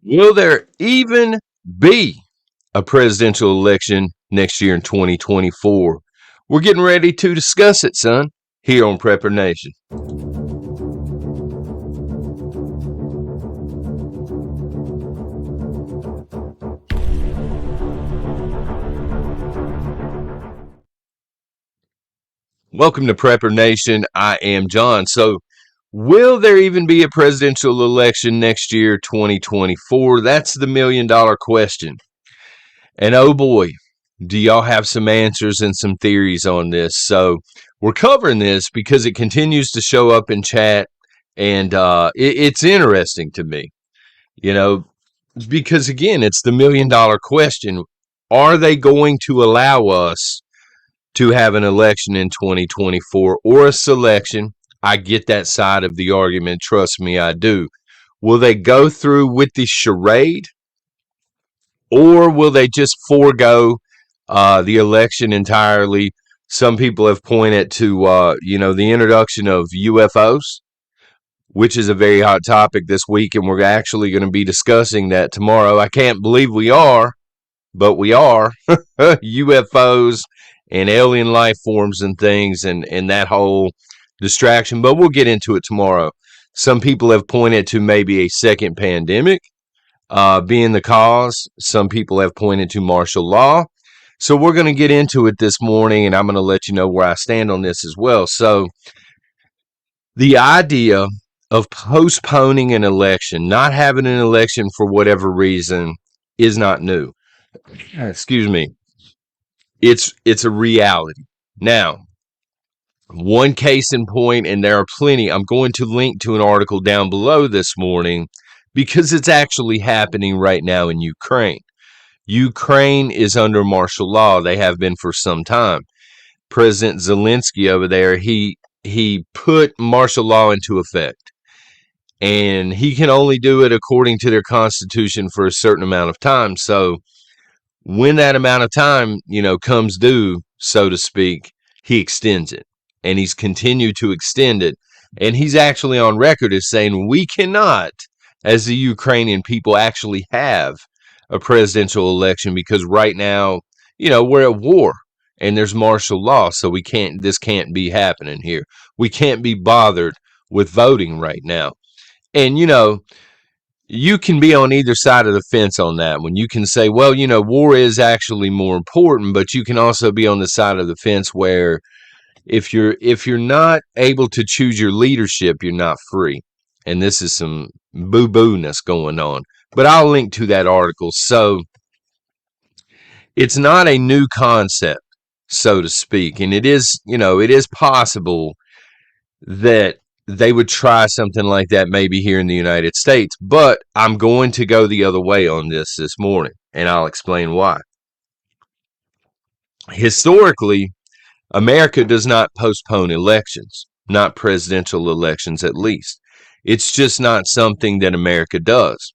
Will there even be a presidential election next year in 2024? We're getting ready to discuss it, son, here on Prepper Nation. Welcome to Prepper Nation. I am John. So, will there even be a presidential election next year, 2024? That's the million-dollar question. And oh boy, do y'all have some answers and some theories on this. So, we're covering this because it continues to show up in chat, and it's interesting to me, because again, it's the million-dollar question. Are they going to allow us to have an election in 2024 or a selection? I get that side of the argument. Trust me, I do. Will they go through with the charade, or will they just forego the election entirely? Some people have pointed to, the introduction of UFOs, which is a very hot topic this week, and we're actually going to be discussing that tomorrow. I can't believe we are, but we are. UFOs and alien life forms and things, and that whole distraction, but we'll get into it tomorrow. Some people have pointed to maybe a second pandemic being the cause. Some people have pointed to martial law. So we're going to get into it this morning, and I'm going to let you know where I stand on this as well. So the idea of postponing an election, not having an election for whatever reason, is not new. Excuse me. It's a reality. Now, one case in point, and there are plenty. I'm going to link to an article down below this morning because it's actually happening right now in Ukraine. Ukraine is under martial law. They have been for some time. President Zelensky over there, he put martial law into effect. And he can only do it according to their constitution for a certain amount of time. So when that amount of time, comes due, so to speak, he extends it. And he's continued to extend it. And he's actually on record as saying we cannot, as the Ukrainian people, actually have a presidential election because right now, we're at war and there's martial law. So this can't be happening here. We can't be bothered with voting right now. And, you can be on either side of the fence on that one. You can say, well, war is actually more important, but you can also be on the side of the fence where if you're not able to choose your leadership, you're not free. And this is some boo-boo-ness going on. But I'll link to that article. So it's not a new concept, so to speak. And it is possible that they would try something like that maybe here in the United States. But I'm going to go the other way on this morning, and I'll explain why. Historically, America does not postpone elections, not presidential elections at least. It's just not something that America does.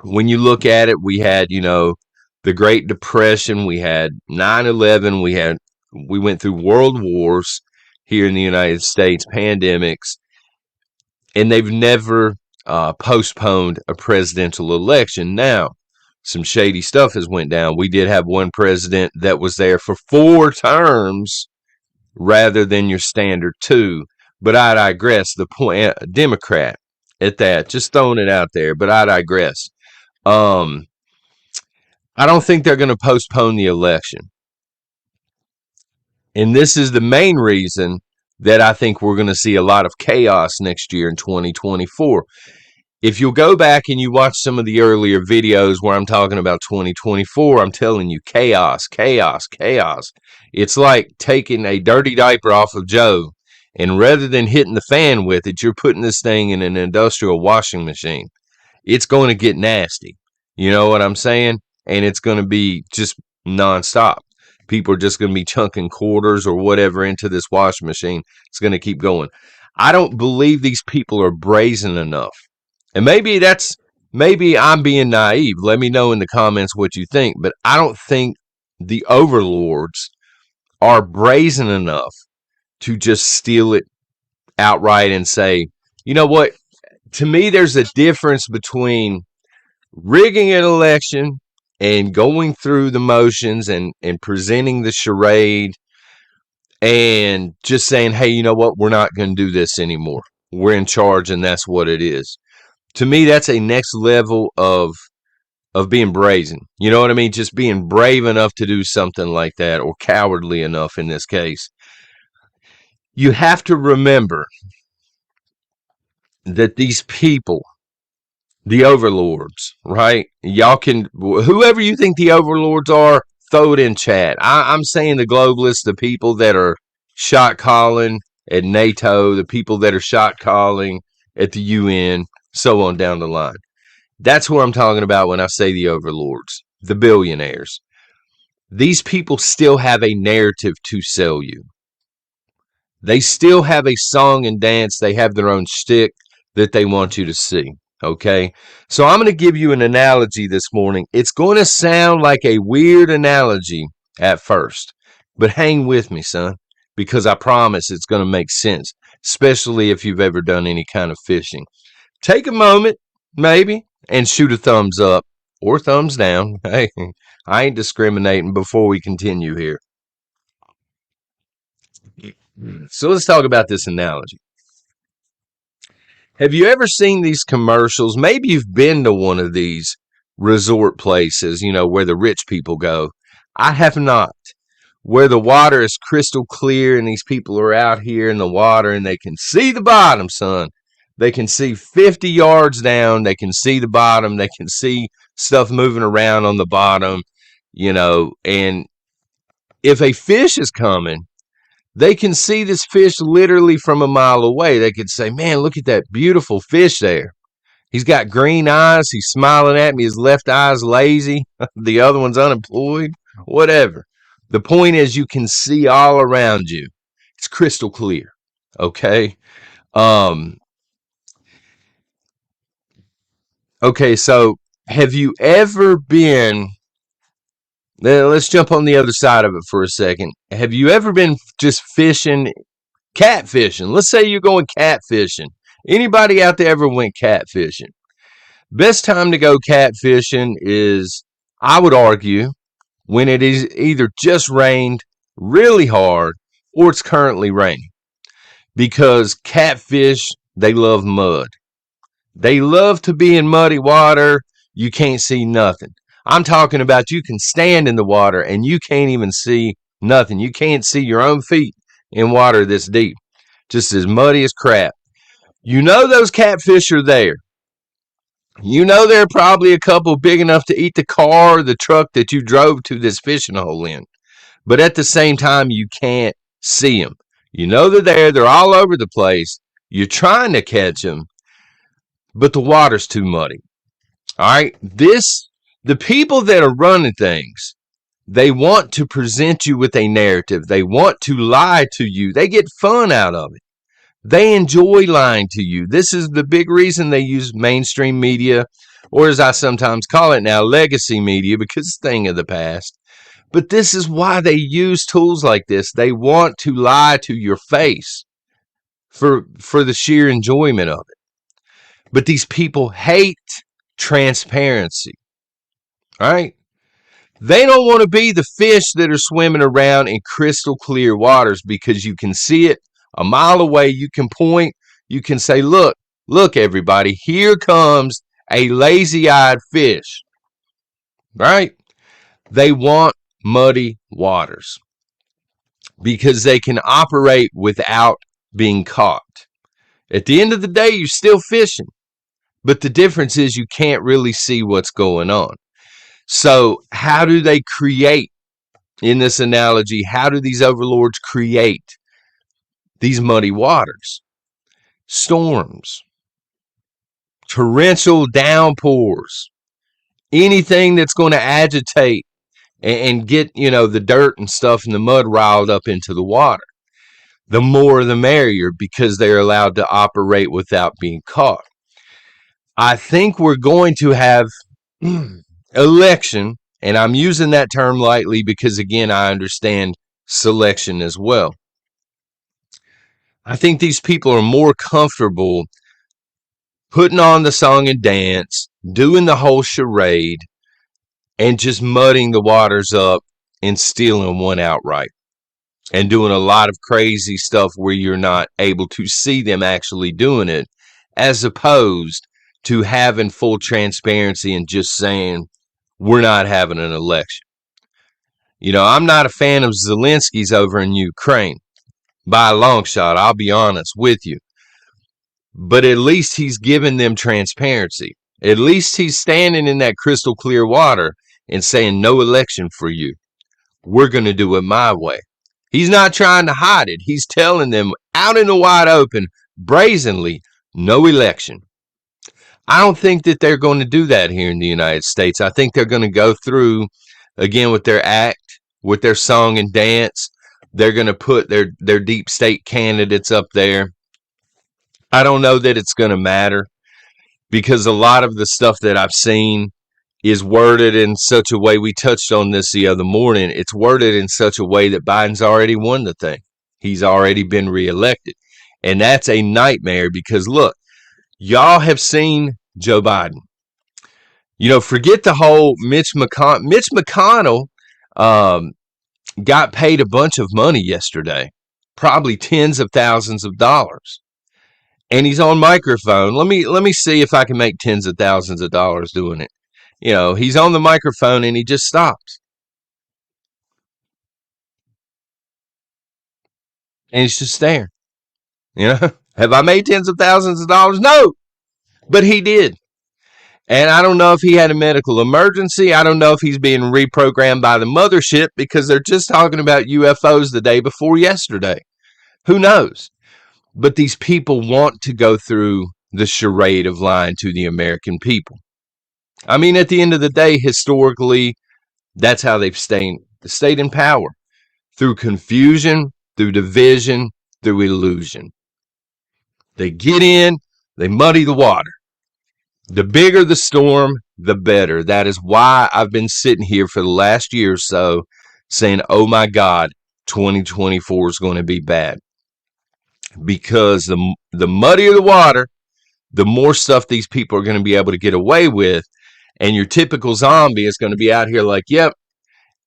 When you look at it, we had, the Great Depression, we had 9/11, we went through world wars here in the United States, pandemics, and they've never postponed a presidential election. Now, some shady stuff has went down. We did have one president that was there for 4 terms rather than your standard 2. But I digress. The point, a Democrat at that, just throwing it out there. But I digress. I don't think they're going to postpone the election. And this is the main reason that I think we're going to see a lot of chaos next year in 2024. If you'll go back and you watch some of the earlier videos where I'm talking about 2024, I'm telling you, chaos, chaos, chaos. It's like taking a dirty diaper off of Joe, and rather than hitting the fan with it, you're putting this thing in an industrial washing machine. It's going to get nasty. You know what I'm saying? And it's going to be just nonstop. People are just going to be chunking quarters or whatever into this washing machine. It's going to keep going. I don't believe these people are brazen enough. And maybe I'm being naive. Let me know in the comments what you think. But I don't think the overlords are brazen enough to just steal it outright and say, you know what? To me, there's a difference between rigging an election and going through the motions and presenting the charade and just saying, hey, you know what? We're not going to do this anymore. We're in charge, and that's what it is. To me, that's a next level of being brazen. You know what I mean? Just being brave enough to do something like that, or cowardly enough in this case. You have to remember that these people, the overlords, right? Y'all can, whoever you think the overlords are, throw it in chat. I'm saying the globalists, the people that are shot calling at NATO, the people that are shot calling at the UN, so on down the line. That's what I'm talking about when I say the overlords, the billionaires. These people still have a narrative to sell you. They still have a song and dance. They have their own shtick that they want you to see. Okay. So I'm going to give you an analogy this morning. It's going to sound like a weird analogy at first, but hang with me, son, because I promise it's going to make sense, especially if you've ever done any kind of fishing. Take a moment, maybe, and shoot a thumbs up or thumbs down. Hey, I ain't discriminating before we continue here. So let's talk about this analogy. Have you ever seen these commercials? Maybe you've been to one of these resort places, you know, where the rich people go. I have not. Where the water is crystal clear and these people are out here in the water and they can see the bottom, son. They can see 50 yards down. They can see the bottom. They can see stuff moving around on the bottom, you know, and if a fish is coming, they can see this fish literally from a mile away. They could say, man, look at that beautiful fish there. He's got green eyes. He's smiling at me. His left eye's lazy. The other one's unemployed. Whatever. The point is you can see all around you. It's crystal clear. Okay. Okay, so have you ever been, let's jump on the other side of it for a second. Have you ever been just fishing, catfishing? Let's say you're going catfishing. Anybody out there ever went catfishing? Best time to go catfishing is, I would argue, when it is either just rained really hard or it's currently raining. Because catfish, they love mud. They love to be in muddy water. You can't see nothing. I'm talking about you can stand in the water and you can't even see nothing. You can't see your own feet in water this deep. Just as muddy as crap. You know those catfish are there. You know there are probably a couple big enough to eat the car or the truck that you drove to this fishing hole in. But at the same time, you can't see them. You know they're there. They're all over the place. You're trying to catch them, but the water's too muddy. All right. The people that are running things, they want to present you with a narrative. They want to lie to you. They get fun out of it. They enjoy lying to you. This is the big reason they use mainstream media, or as I sometimes call it now, legacy media, because it's a thing of the past. But this is why they use tools like this. They want to lie to your face for the sheer enjoyment of it. But these people hate transparency. All right? They don't want to be the fish that are swimming around in crystal clear waters because you can see it a mile away. You can point. You can say, look, everybody, here comes a lazy-eyed fish. Right? They want muddy waters because they can operate without being caught. At the end of the day, you're still fishing. But the difference is you can't really see what's going on. So how do they create, in this analogy, how do these overlords create these muddy waters? Storms, torrential downpours, anything that's going to agitate and get, the dirt and stuff and the mud riled up into the water. The more the merrier because they're allowed to operate without being caught. I think we're going to have election, and I'm using that term lightly because, again, I understand selection as well. I think these people are more comfortable putting on the song and dance, doing the whole charade, and just muddying the waters up and stealing one outright. And doing a lot of crazy stuff where you're not able to see them actually doing it, as opposed to having full transparency and just saying, we're not having an election. You know, I'm not a fan of Zelensky's over in Ukraine by a long shot, I'll be honest with you. But at least he's giving them transparency. At least he's standing in that crystal clear water and saying, no election for you. We're going to do it my way. He's not trying to hide it. He's telling them out in the wide open, brazenly, no election. I don't think that they're going to do that here in the United States. I think they're going to go through, again, with their act, with their song and dance. They're going to put their deep state candidates up there. I don't know that it's going to matter, because a lot of the stuff that I've seen is worded in such a way, we touched on this the other morning, it's worded in such a way that Biden's already won the thing. He's already been reelected. And that's a nightmare, because look, y'all have seen Joe Biden. You know, forget the whole Mitch McConnell. Mitch McConnell got paid a bunch of money yesterday, probably tens of thousands of dollars. And he's on microphone. Let me see if I can make tens of thousands of dollars doing it. You know, he's on the microphone and he just stops. And he's just staring. You know, have I made tens of thousands of dollars? No, but he did. And I don't know if he had a medical emergency. I don't know if he's being reprogrammed by the mothership, because they're just talking about UFOs the day before yesterday. Who knows? But these people want to go through the charade of lying to the American people. I mean, at the end of the day, historically, that's how they've stayed in power. Through confusion, through division, through illusion. They get in, they muddy the water. The bigger the storm, the better. That is why I've been sitting here for the last year or so saying, oh my God, 2024 is going to be bad. Because the muddier the water, the more stuff these people are going to be able to get away with. And your typical zombie is going to be out here like, yep,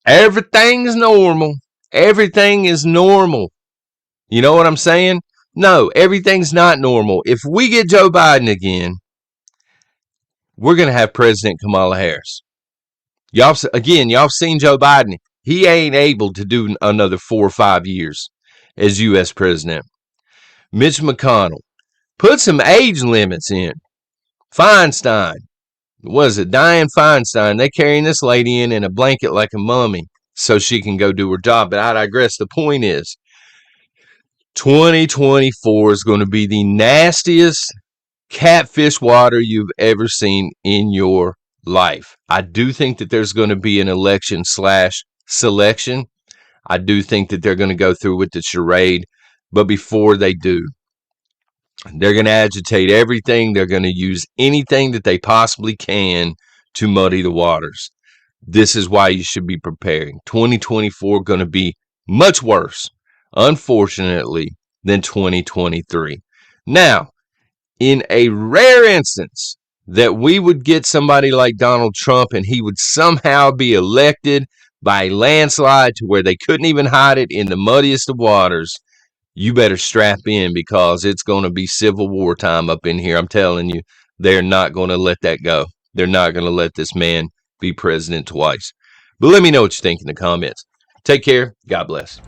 everything's normal. Everything is normal. You know what I'm saying? No, everything's not normal. If we get Joe Biden again, we're going to have President Kamala Harris. Y'all seen Joe Biden. He ain't able to do another 4 or 5 years as U.S. president. Mitch McConnell, put some age limits in. Feinstein, what is it? Dianne Feinstein. They carrying this lady in a blanket like a mummy so she can go do her job. But I digress. The point is, 2024 is going to be the nastiest catfish water you've ever seen in your life. I do think that there's going to be an election/selection. I do think that they're going to go through with the charade. But before they do, they're going to agitate everything. They're going to use anything that they possibly can to muddy the waters. This is why you should be preparing. 2024 going to be much worse, unfortunately, than 2023. Now, in a rare instance that we would get somebody like Donald Trump and he would somehow be elected by a landslide to where they couldn't even hide it in the muddiest of waters, you better strap in, because it's going to be Civil War time up in here. I'm telling you, they're not going to let that go. They're not going to let this man be president twice. But let me know what you think in the comments. Take care. God bless.